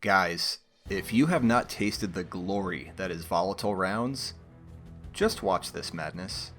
Guys, if you have not tasted the glory that is volatile rounds, just watch this madness.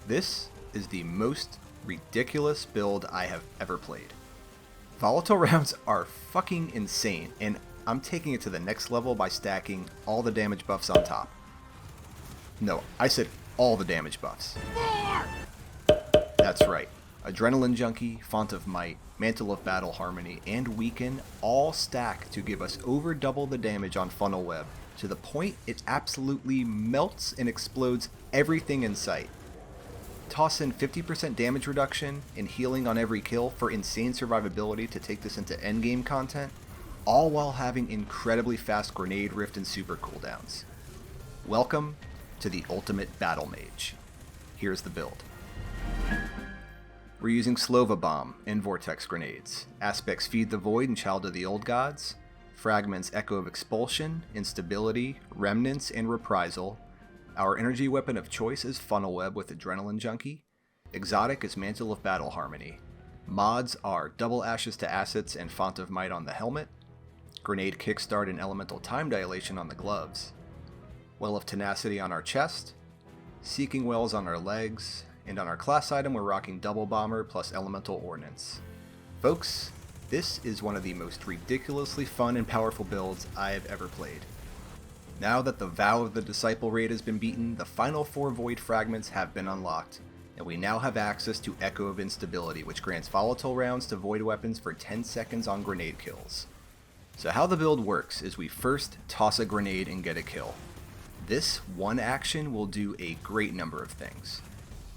This is the most ridiculous build I have ever played. Volatile rounds are fucking insane, and I'm taking it to the next level by stacking all the damage buffs on top. No, I said all the damage buffs. That's right. Adrenaline Junkie, Font of Might, Mantle of Battle Harmony, and Weaken all stack to give us over double the damage on Funnelweb, to the point it absolutely melts and explodes everything in sight. Toss in 50% damage reduction and healing on every kill for insane survivability to take this into endgame content, all while having incredibly fast grenade, rift, and super cooldowns. Welcome to the ultimate battle mage. Here's the build. We're using Slova Bomb and Vortex grenades, Aspects Feed the Void and Child of the Old Gods, Fragments Echo of Expulsion, Instability, Remnants, and Reprisal. Our energy weapon of choice is Funnelweb with Adrenaline Junkie. Exotic is Mantle of Battle Harmony. Mods are Double Ashes to Assets and Font of Might on the helmet. Grenade Kickstart and Elemental Time Dilation on the gloves. Well of Tenacity on our chest. Seeking Wells on our legs. And on our class item we're rocking Double Bomber plus Elemental Ordnance. Folks, this is one of the most ridiculously fun and powerful builds I have ever played. Now that the Vow of the Disciple raid has been beaten, the final 4 Void fragments have been unlocked, and we now have access to Echo of Instability, which grants volatile rounds to Void weapons for 10 seconds on grenade kills. So how the build works is we first toss a grenade and get a kill. This one action will do a great number of things.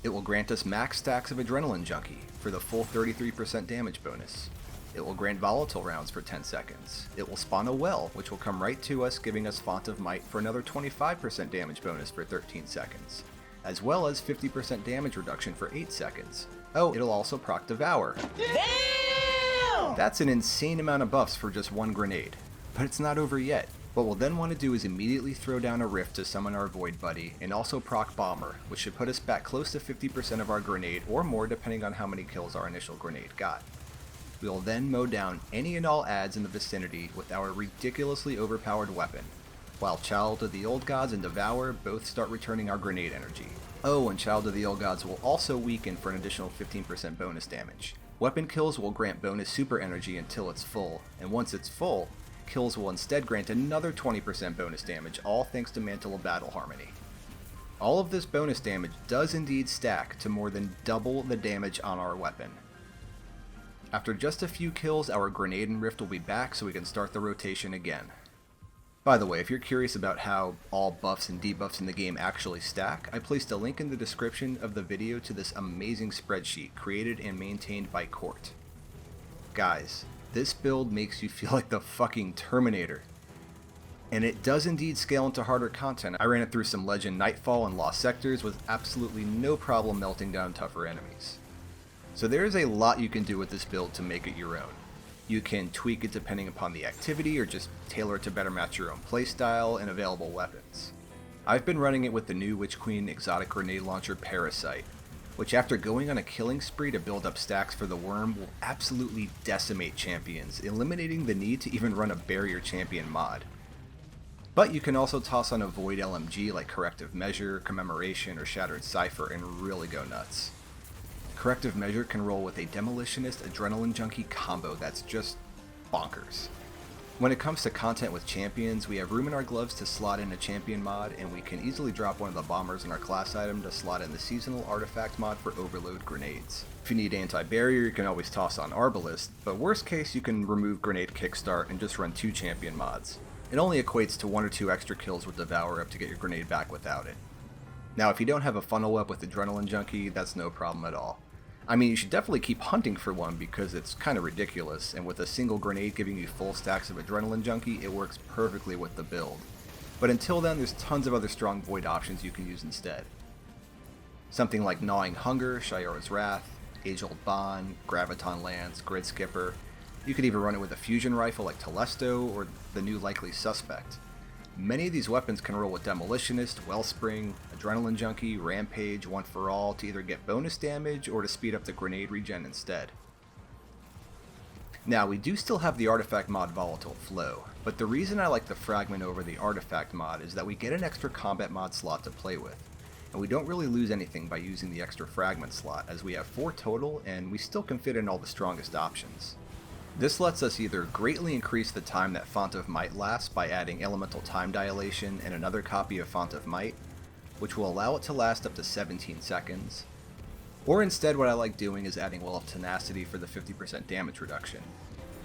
It will grant us max stacks of Adrenaline Junkie for the full 33% damage bonus. It will grant volatile rounds for 10 seconds. It will spawn a well, which will come right to us, giving us Font of Might for another 25% damage bonus for 13 seconds, as well as 50% damage reduction for 8 seconds. Oh, it'll also proc Devour. Damn! That's an insane amount of buffs for just one grenade. But it's not over yet. What we'll then want to do is immediately throw down a rift to summon our Void buddy, and also proc Bomber, which should put us back close to 50% of our grenade, or more depending on how many kills our initial grenade got. We will then mow down any and all adds in the vicinity with our ridiculously overpowered weapon, while Child of the Old Gods and Devour both start returning our grenade energy. Oh, and Child of the Old Gods will also weaken for an additional 15% bonus damage. Weapon kills will grant bonus super energy until it's full, and once it's full, kills will instead grant another 20% bonus damage, all thanks to Mantle of Battle Harmony. All of this bonus damage does indeed stack to more than double the damage on our weapon. After just a few kills, our grenade and rift will be back so we can start the rotation again. By the way, if you're curious about how all buffs and debuffs in the game actually stack, I placed a link in the description of the video to this amazing spreadsheet created and maintained by Court. Guys, this build makes you feel like the fucking Terminator. And it does indeed scale into harder content. I ran it through some Legend Nightfall and Lost Sectors with absolutely no problem melting down tougher enemies. So there is a lot you can do with this build to make it your own. You can tweak it depending upon the activity, or just tailor it to better match your own playstyle and available weapons. I've been running it with the new Witch Queen exotic grenade launcher Parasite, which after going on a killing spree to build up stacks for the worm will absolutely decimate champions, eliminating the need to even run a barrier champion mod. But you can also toss on a Void LMG like Corrective Measure, Commemoration, or Shattered Cipher and really go nuts. Corrective Measure can roll with a Demolitionist Adrenaline Junkie combo that's just bonkers. When it comes to content with champions, we have room in our gloves to slot in a champion mod, and we can easily drop one of the bombers in our class item to slot in the seasonal artifact mod for overload grenades. If you need anti-barrier, you can always toss on Arbalest, but worst case you can remove grenade kickstart and just run 2 champion mods. It only equates to 1 or 2 extra kills with devour up to get your grenade back without it. Now if you don't have a Funnelweb with adrenaline junkie, that's no problem at all. I mean, you should definitely keep hunting for one because it's kind of ridiculous, and with a single grenade giving you full stacks of adrenaline junkie, it works perfectly with the build. But until then, there's tons of other strong void options you can use instead. Something like Gnawing Hunger, Shayura's Wrath, Age-Old Bond, Graviton Lance, Grid Skipper. You could even run it with a fusion rifle like Telesto or the new Likely Suspect. Many of these weapons can roll with Demolitionist, Wellspring, Adrenaline Junkie, Rampage, One for All to either get bonus damage or to speed up the grenade regen instead. Now, we do still have the artifact mod Volatile Flow, but the reason I like the fragment over the artifact mod is that we get an extra combat mod slot to play with, and we don't really lose anything by using the extra fragment slot as we have 4 total and we still can fit in all the strongest options. This lets us either greatly increase the time that Font of Might lasts by adding Elemental Time Dilation and another copy of Font of Might, which will allow it to last up to 17 seconds, or instead what I like doing is adding Well of Tenacity for the 50% damage reduction.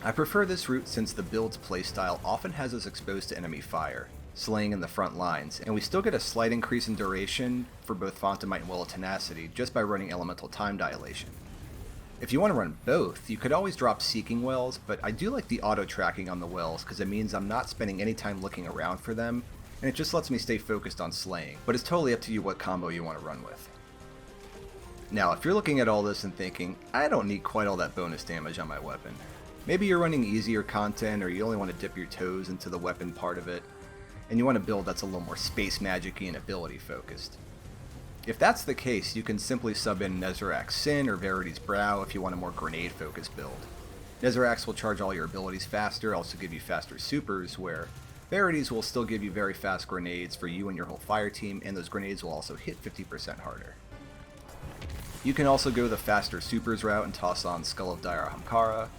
I prefer this route since the build's playstyle often has us exposed to enemy fire, slaying in the front lines, and we still get a slight increase in duration for both Font of Might and Well of Tenacity just by running Elemental Time Dilation. If you want to run both, you could always drop Seeking Wells, but I do like the auto-tracking on the wells because it means I'm not spending any time looking around for them, and it just lets me stay focused on slaying, but it's totally up to you what combo you want to run with. Now, if you're looking at all this and thinking, I don't need quite all that bonus damage on my weapon, maybe you're running easier content or you only want to dip your toes into the weapon part of it, and you want a build that's a little more space magic-y and ability focused. If that's the case, you can simply sub in Nezarec's Sin or Verity's Brow if you want a more grenade-focused build. Nezarec's will charge all your abilities faster, also give you faster supers, where Verity's will still give you very fast grenades for you and your whole fire team, and those grenades will also hit 50% harder. You can also go the faster supers route and toss on Skull of Dire Hamkara.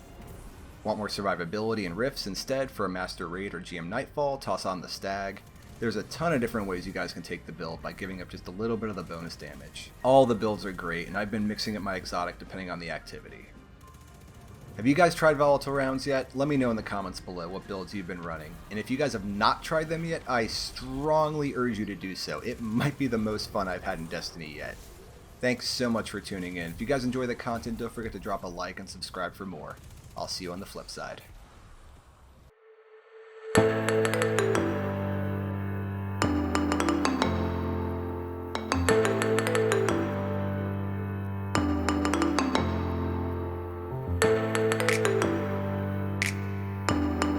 Want more survivability and rifts instead for a Master Raid or GM Nightfall, toss on the Stag. There's a ton of different ways you guys can take the build by giving up just a little bit of the bonus damage. All the builds are great, and I've been mixing up my exotic depending on the activity. Have you guys tried volatile rounds yet? Let me know in the comments below what builds you've been running. And if you guys have not tried them yet, I strongly urge you to do so. It might be the most fun I've had in Destiny yet. Thanks so much for tuning in. If you guys enjoy the content, don't forget to drop a like and subscribe for more. I'll see you on the flip side.